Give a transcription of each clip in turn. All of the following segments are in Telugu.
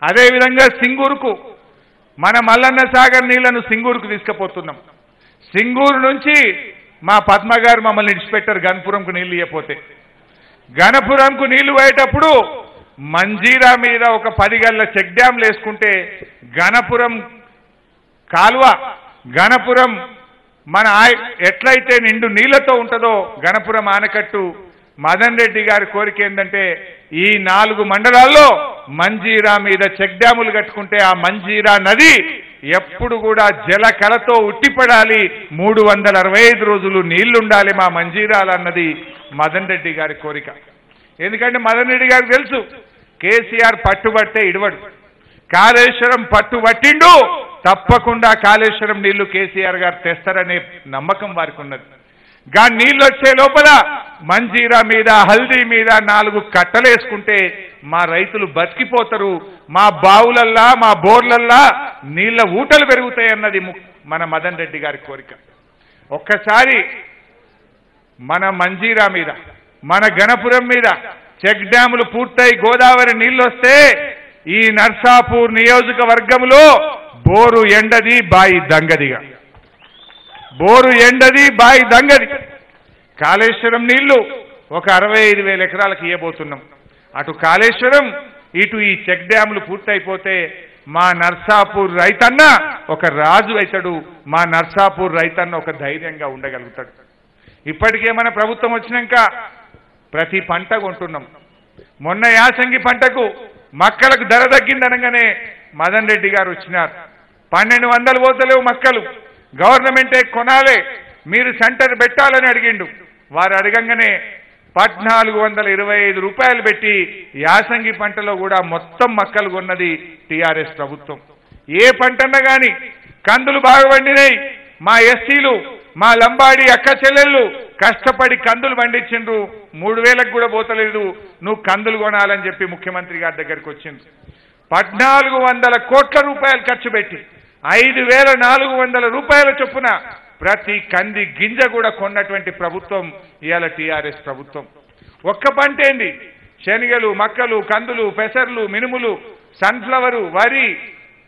అదే విధంగా సింగూరుకు మన మల్లన్న సాగర్ నీళ్లను సింగూరుకు తీసుకుపోతున్నాం. సింగూరు నుంచి మా పద్మ గారు మమ్మల్ని ఇడిచిపెట్టారు గణపురంకు నీళ్లు ఇవ్వకపోతే. గణపురంకు నీళ్లు పోయేటప్పుడు మంజీరా మీద ఒక 10 గల్ల చెక్ డ్యాంలు వేసుకుంటే గణపురం కాలువ గణపురం మన ఎట్లయితే నిండు నీళ్లతో ఉంటుందో గణపురం ఆనకట్టు మదన్ రెడ్డి గారి కోరిక ఏంటంటే ఈ 4 మండలాల్లో మంజీరా మీద చెక్ డ్యాములు కట్టుకుంటే ఆ మంజీరా నది ఎప్పుడు కూడా జల కళతో ఉట్టిపడాలి, 365 రోజులు నీళ్లుండాలి మా మంజీరాలు అన్నది మదన్ రెడ్డి గారి కోరిక. ఎందుకంటే మదన్ రెడ్డి గారికి తెలుసు కేసీఆర్ పట్టుబట్టే ఇడవడు, కాళేశ్వరం పట్టుబట్టిండు తప్పకుండా కాళేశ్వరం నీళ్లు కేసీఆర్ గారు తెస్తారనే నమ్మకం వారికి ఉన్నది. గా నీళ్ళు వచ్చే లోపల మంజీరా మీద హల్దీ మీద 4 కట్టలేసుకుంటే మా రైతులు బతికిపోతారు, మా బావులల్లా మా బోర్లల్లా నీళ్ల ఊటలు పెరుగుతాయన్నది మన మదన్ రెడ్డి గారి కోరిక. ఒక్కసారి మన మంజీరా మీద మన గణపురం మీద చెక్ డ్యాములు పూర్తయి గోదావరి నీళ్ళు వస్తే ఈ నర్సాపూర్ నియోజకవర్గంలో బోరు ఎండది బాయి దంగదిగా, బోరు ఎండది బాయి దంగది. కాళేశ్వరం నీళ్లు ఒక 65,000 ఎకరాలకు ఇవ్వబోతున్నాం. అటు కాళేశ్వరం ఇటు ఈ చెక్ డ్యాములు పూర్తయిపోతే మా నర్సాపూర్ రైతన్న ఒక రాజు అవుతాడు, మా నర్సాపూర్ రైతన్న ఒక ధైర్యంగా ఉండగలుగుతాడు. ఇప్పటికే మన ప్రభుత్వం వచ్చినాక ప్రతి పంట కొంటున్నాం. మొన్న యాసంగి పంటకు మక్కలకు ధర తగ్గిందనగానే మదన్ రెడ్డి గారు వచ్చినారు. 1200 పోతలేవు మక్కలు, గవర్నమెంటే కొనాలే, మీరు సెంటర్ పెట్టాలని అడిగిండు. వారు అడగంగానే 1425 రూపాయలు పెట్టి యాసంగి పంటలో కూడా మొత్తం మక్కలు కొన్నది టీఆర్ఎస్ ప్రభుత్వం. ఏ పంటన్నా కానీ కందులు బాగా పండినాయి, మా ఎస్సీలు మా లంబాడి అక్క చెల్లెళ్ళు కష్టపడి కందులు పండించిండ్రు, 3000కు కూడా పోతలేదు, నువ్వు కందులు కొనాలని చెప్పి ముఖ్యమంత్రి గారి దగ్గరికి వచ్చింది. 1400 కోట్ల రూపాయలు ఖర్చు పెట్టి 5400 రూపాయల చొప్పున ప్రతి కంది గింజ కూడా కొన్నటువంటి ప్రభుత్వం ఇవాళ టీఆర్ఎస్ ప్రభుత్వం. ఒక్క పంట ఏంది, శనగలు మక్కలు కందులు పెసర్లు మినుములు సన్ఫ్లవరు వరి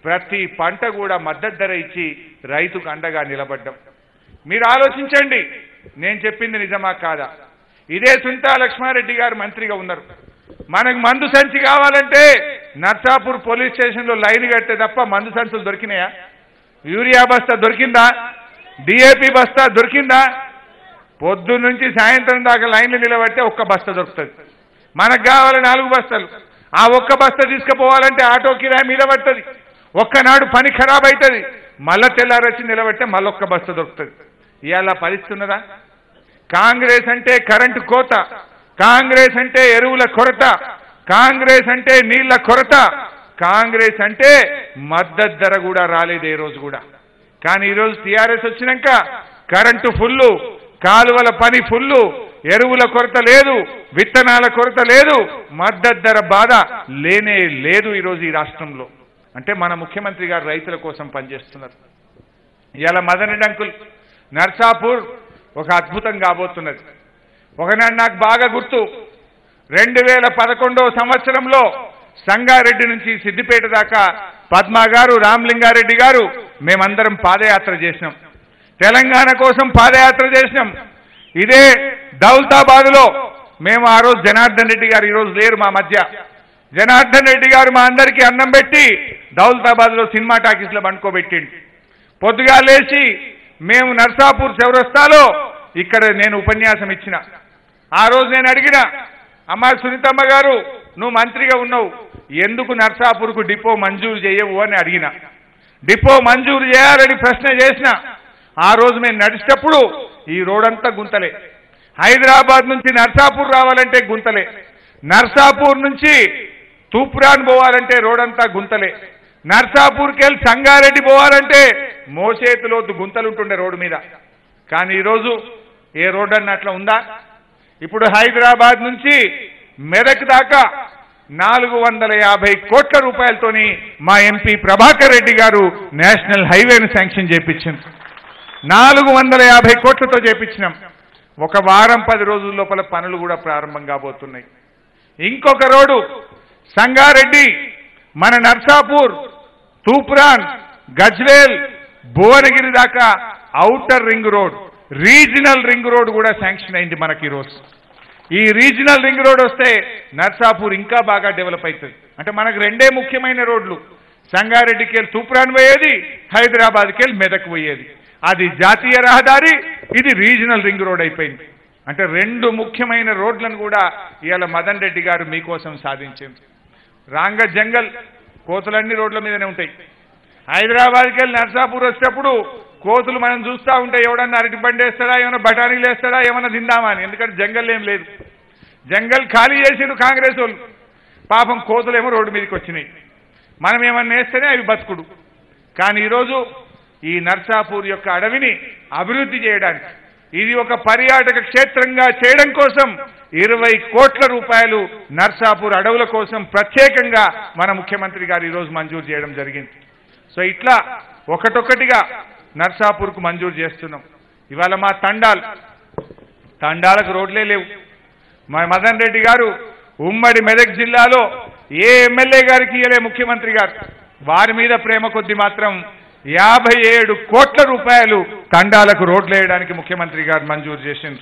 ప్రతి పంట కూడా మద్దతు ధర ఇచ్చి రైతుకు అండగా నిలబడ్డాం. మీరు ఆలోచించండి, నేను చెప్పింది నిజమా కాదా? ఇదే సుంతా లక్ష్మారెడ్డి గారు మంత్రిగా ఉన్నారు. మనకు మందు సంచి కావాలంటే నర్సాపూర్ పోలీస్ స్టేషన్లో లైన్ కడితే తప్ప మందు సంచులు దొరికినాయా? యూరియా బస్తా దొరికిందా? డిఏపి బస్తా దొరికిందా? పొద్దు నుంచి సాయంత్రం దాకా లైన్లు నిలబడితే ఒక్క బస్తా దొరుకుతుంది. మనకు కావాలి 4 బస్తాలు. ఆ ఒక్క బస్తా తీసుకుపోవాలంటే ఆటో కిరాయి మీద పడుతుంది. ఒక్కనాడు పని ఖరాబ్ అవుతుంది, మళ్ళా తెల్లారొచ్చి నిలబడితే మళ్ళొక్క బస్తా దొరుకుతుంది. ఇవాళ పరిస్థితున్నదా? కాంగ్రెస్ అంటే కరెంటు కోత, కాంగ్రెస్ అంటే ఎరువుల కొరత, కాంగ్రెస్ అంటే నీళ్ల కొరత, కాంగ్రెస్ అంటే మద్దతు ధర కూడా రాలేదు ఏ రోజు కూడా. కానీ ఈరోజు టీఆర్ఎస్ వచ్చినాక కరెంటు ఫుల్లు, కాలువల పని ఫుల్లు, ఎరువుల కొరత లేదు, విత్తనాల కొరత లేదు, మద్దతు ధర బాధ లేనే లేదు ఈరోజు ఈ రాష్ట్రంలో. అంటే మన ముఖ్యమంత్రి గారు రైతుల కోసం పనిచేస్తున్నారు. ఇవాళ మదన్ రెడ్డి అంకుల్ నర్సాపూర్ ఒక అద్భుతం కాబోతున్నది. ఒకనాడు నాకు బాగా గుర్తు, 2011వ సంవత్సరంలో సంగారెడ్డి నుంచి సిద్దిపేట దాకా పద్మా గారు రామలింగారెడ్డి గారు మేమందరం పాదయాత్ర చేసినాం, తెలంగాణ కోసం పాదయాత్ర చేసినాం. ఇదే దౌలతాబాద్లో మేము ఆ రోజు జనార్దన్ రెడ్డి గారు ఈరోజు లేరు మా మధ్య, జనార్దన్ రెడ్డి గారు మా అందరికీ అన్నం పెట్టి దౌలతాబాద్లో సినిమా టాకీస్లో పండుకోబెట్టిండు. పొద్దుగా లేచి మేము నర్సాపూర్ చౌరస్తాలో ఇక్కడ నేను ఉపన్యాసం ఇచ్చిన. ఆ రోజు నేను అడిగిన, అమ్మా సునీతమ్మ గారు నువ్వు మంత్రిగా ఉన్నావు, ఎందుకు నర్సాపూర్కు డిపో మంజూరు చేయవు అని అడిగిన. డిపో మంజూరు చేయాలని ప్రశ్న చేసిన. ఆ రోజు మేము నడిచేటప్పుడు ఈ రోడంతా గుంతలే, హైదరాబాద్ నుంచి నర్సాపూర్ రావాలంటే గుంతలే, నర్సాపూర్ నుంచి తూప్రాన్ పోవాలంటే రోడంతా గుంతలే, నర్సాపూర్కి వెళ్ళి సంగారెడ్డి పోవాలంటే మోచేతిలోతు గుంతలుంటుండే రోడ్డు మీద. కానీ ఈరోజు ఏ రోడ్డు అన్నట్లా ఉందా? ఇప్పుడు హైదరాబాద్ నుంచి మెదక్ దాకా 450 కోట్ల రూపాయలతోని మా ఎంపీ ప్రభాకర్ రెడ్డి గారు నేషనల్ హైవేను శాంక్షన్ చేయించారు. 450 కోట్లతో చేయించినాం. ఒక వారం 10 రోజుల లోపల పనులు కూడా ప్రారంభం కాబోతున్నాయి. ఇంకొక రోడ్డు సంగారెడ్డి, మన నర్సాపూర్, తూప్రాన్, గజ్వేల్, భువనగిరి దాకా outer ring road, regional ring road కూడా శాంక్షన్ అయింది మనకి ఈరోజు. ఈ రీజనల్ రింగ్ రోడ్ వస్తే నర్సాపూర్ ఇంకా బాగా డెవలప్ అవుతుంది. అంటే మనకు రెండే ముఖ్యమైన రోడ్లు, సంగారెడ్డికి వెళ్ళి తూప్రాన్ పోయేది, హైదరాబాద్కి వెళ్ళి మెదక్ పోయేది. అది జాతీయ రహదారి, ఇది రీజనల్ రింగ్ రోడ్ అయిపోయింది. అంటే రెండు ముఖ్యమైన రోడ్లను కూడా ఇవాళ మదన్ రెడ్డి గారు మీకోసం సాధించింది. రాంగ జంగల్ కోతులన్నీ రోడ్ల మీదనే ఉంటాయి. హైదరాబాద్కి వెళ్ళి నర్సాపూర్ వచ్చేటప్పుడు కోతులు మనం చూస్తూ ఉంటే ఎవడన్నా అరటి బండి వేస్తాడా, ఏమైనా బఠానీలు వేస్తాడా, ఏమైనా తిందామా అని. ఎందుకంటే జంగల్ ఏం లేదు, జంగల్ ఖాళీ చేసిండు కాంగ్రెస్ వాళ్ళు. పాపం కోతులేమో రోడ్డు మీదకి వచ్చినాయి. మనం ఏమన్నా వేస్తేనే అవి బతుకుడు. కానీ ఈరోజు ఈ నర్సాపూర్ యొక్క అడవిని అభివృద్ధి చేయడానికి, ఇది ఒక పర్యాటక క్షేత్రంగా చేయడం కోసం 20 కోట్ల రూపాయలు నర్సాపూర్ అడవుల కోసం ప్రత్యేకంగా మన ముఖ్యమంత్రి గారు ఈరోజు మంజూరు చేయడం జరిగింది. సో ఇట్లా ఒకటొక్కటిగా నర్సాపూర్కు మంజూరు చేస్తున్నాం. ఇవాళ మా తండాలకు రోడ్లే లేవు. మా మదన్ రెడ్డి గారు ఉమ్మడి మెదక్ జిల్లాలో ఏ ఎమ్మెల్యే గారికి ఇయ్యలే ముఖ్యమంత్రి గారు. వారి మీద ప్రేమ కొద్ది మాత్రం 57 కోట్ల రూపాయలు తండాలకు రోడ్లు వేయడానికి ముఖ్యమంత్రి గారు మంజూరు చేసింది.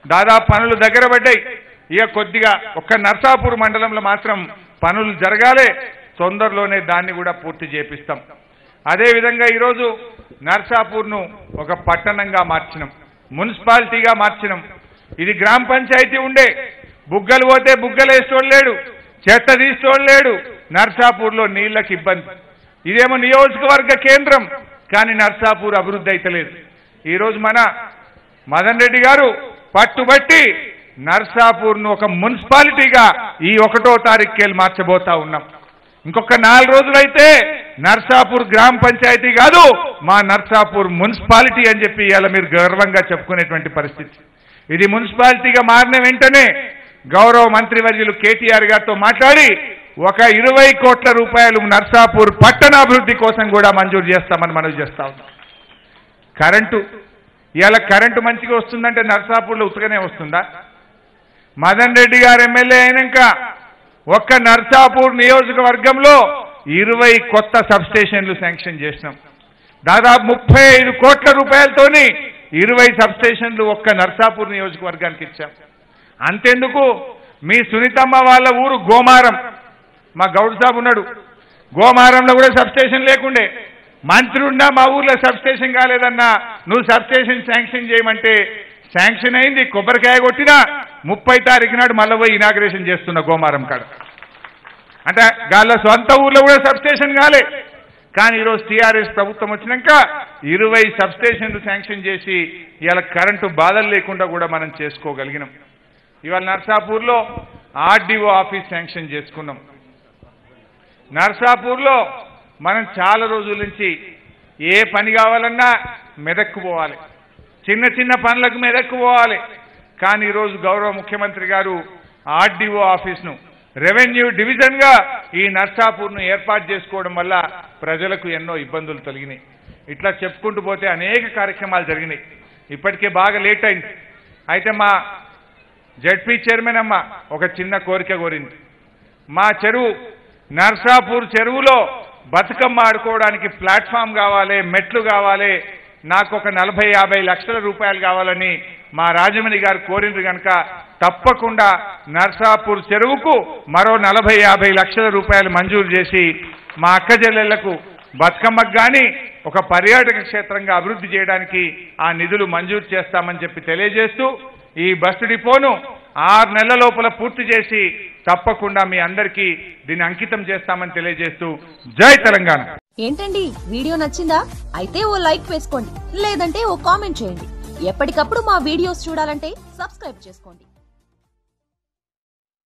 దాదాపు పనులు దగ్గర పడ్డాయి. ఇక కొద్దిగా ఒక్క నర్సాపూర్ మండలంలో మాత్రం పనులు జరగాలి. తొందరలోనే దాన్ని కూడా పూర్తి చేపిస్తాం. అదేవిధంగా ఈరోజు నర్సాపూర్ను ఒక పట్టణంగా మార్చినాం, మున్సిపాలిటీగా మార్చినాం. ఇది గ్రామ పంచాయతీ ఉండే, బుగ్గలు పోతే బుగ్గలు వేసుకోలేడు, చెత్త తీసుకోలేడు. నర్సాపూర్లో నీళ్లకు ఇబ్బంది. ఇదేమో నియోజకవర్గ కేంద్రం, కానీ నర్సాపూర్ అభివృద్ధి అయితలేదు. ఈరోజు మన మదన్ రెడ్డి గారు పట్టుబట్టి నర్సాపూర్ను ఒక మున్సిపాలిటీగా ఈ 1వ తారీఖుకెళ్ళి మార్చబోతా ఉన్నాం. ఇంకొక 4 రోజులైతే నర్సాపూర్ గ్రామ పంచాయతీ కాదు, మా నర్సాపూర్ మున్సిపాలిటీ అని చెప్పి ఇవాళ మీరు గర్వంగా చెప్పుకునేటువంటి పరిస్థితి. ఇది మున్సిపాలిటీగా మారిన వెంటనే గౌరవ మంత్రివర్యులు కేటీఆర్ గారితో మాట్లాడి ఒక 20 కోట్ల రూపాయలు నర్సాపూర్ పట్టణాభివృద్ధి కోసం కూడా మంజూరు చేస్తామని మనవి చేస్తా ఉన్నాం. కరెంటు, ఇవాళ కరెంటు మంచిగా వస్తుందంటే నర్సాపూర్లో ఉత్తగానే వస్తుందా? మదన్ రెడ్డి గారు ఎమ్మెల్యే అయినాక ఒక్క నర్సాపూర్ నియోజకవర్గంలో 20 కొత్త సబ్స్టేషన్లు శాంక్షన్ చేసినాం. దాదాపు 35 కోట్ల రూపాయలతోని 20 సబ్స్టేషన్లు ఒక్క నర్సాపూర్ నియోజకవర్గానికి ఇచ్చాం. అంతెందుకు, మీ సునీతమ్మ వాళ్ళ ఊరు గోమారం, మా గౌడ్ సాబ్ ఉన్నాడు, గోమారంలో కూడా సబ్స్టేషన్ లేకుండే. మంత్రి ఉన్నా మా ఊర్లో సబ్స్టేషన్ కాలేదన్నా, నువ్వు సబ్స్టేషన్ శాంక్షన్ చేయమంటే శాంక్షన్ అయింది. కొబ్బరికాయ కొట్టినా 30 తారీఖు నాడు మళ్ళీ పోయి ఇనాగ్రేషన్ చేస్తున్న గోమారం కాడ. అంటే వాళ్ళ సొంత ఊర్లో కూడా సబ్స్టేషన్ కాలే. కానీ ఈరోజు టీఆర్ఎస్ ప్రభుత్వం వచ్చినాక 20 సబ్స్టేషన్లు శాంక్షన్ చేసి ఇవాళ కరెంటు బాధలు లేకుండా కూడా మనం చేసుకోగలిగినాం. ఇవాళ నర్సాపూర్లో ఆర్డీఓ ఆఫీస్ శాంక్షన్ చేసుకున్నాం. నర్సాపూర్లో మనం చాలా రోజుల నుంచి ఏ పని కావాలన్నా మెదక్కు పోవాలి, చిన్న చిన్న పనులకు మెదక్కు పోవాలి. కానీ ఈరోజు గౌరవ ముఖ్యమంత్రి గారు ఆర్డీఓ ఆఫీస్ను రెవెన్యూ డివిజన్గా ఈ నర్సాపూర్ను ఏర్పాటు చేసుకోవడం వల్ల ప్రజలకు ఎన్నో ఇబ్బందులు తొలగినాయి. ఇట్లా చెప్పుకుంటూ పోతే అనేక కార్యక్రమాలు జరిగినాయి. ఇప్పటికే బాగా లేట్ అయింది. అయితే మా జడ్పీ చైర్మన్ అమ్మ ఒక చిన్న కోరిక కోరింది. మా చెరువు నర్సాపూర్ చెరువులో బతుకమ్మ ఆడుకోవడానికి ప్లాట్ఫామ్ కావాలి, మెట్లు కావాలి, నాకు ఒక 40-50 లక్షల రూపాయలు కావాలని మా రాజమణి గారు కోరిండ్రు కనుక తప్పకుండా నర్సాపూర్ చెరువుకు మరో 40-50 లక్షల రూపాయలు మంజూరు చేసి మా అక్క చెల్లెళ్లకు బతుకమ్మకు కానీ ఒక పర్యాటక క్షేత్రంగా అభివృద్ధి చేయడానికి ఆ నిధులు మంజూరు చేస్తామని చెప్పి తెలియజేస్తూ ఈ బస్సు డిపోను 6 నెలల లోపల పూర్తి చేసి తప్పకుండా మీ అందరికీ దీన్ని అంకితం చేస్తామని తెలియజేస్తూ జై తెలంగాణ. ఏంటండి వీడియో నచ్చిందా? అయితే ఓ లైక్ వేసుకోండి, లేదంటే ఓ కామెంట్ చేయండి. ఎప్పటికప్పుడు మా వీడియోస్ చూడాలంటే సబ్స్క్రైబ్ చేసుకోండి.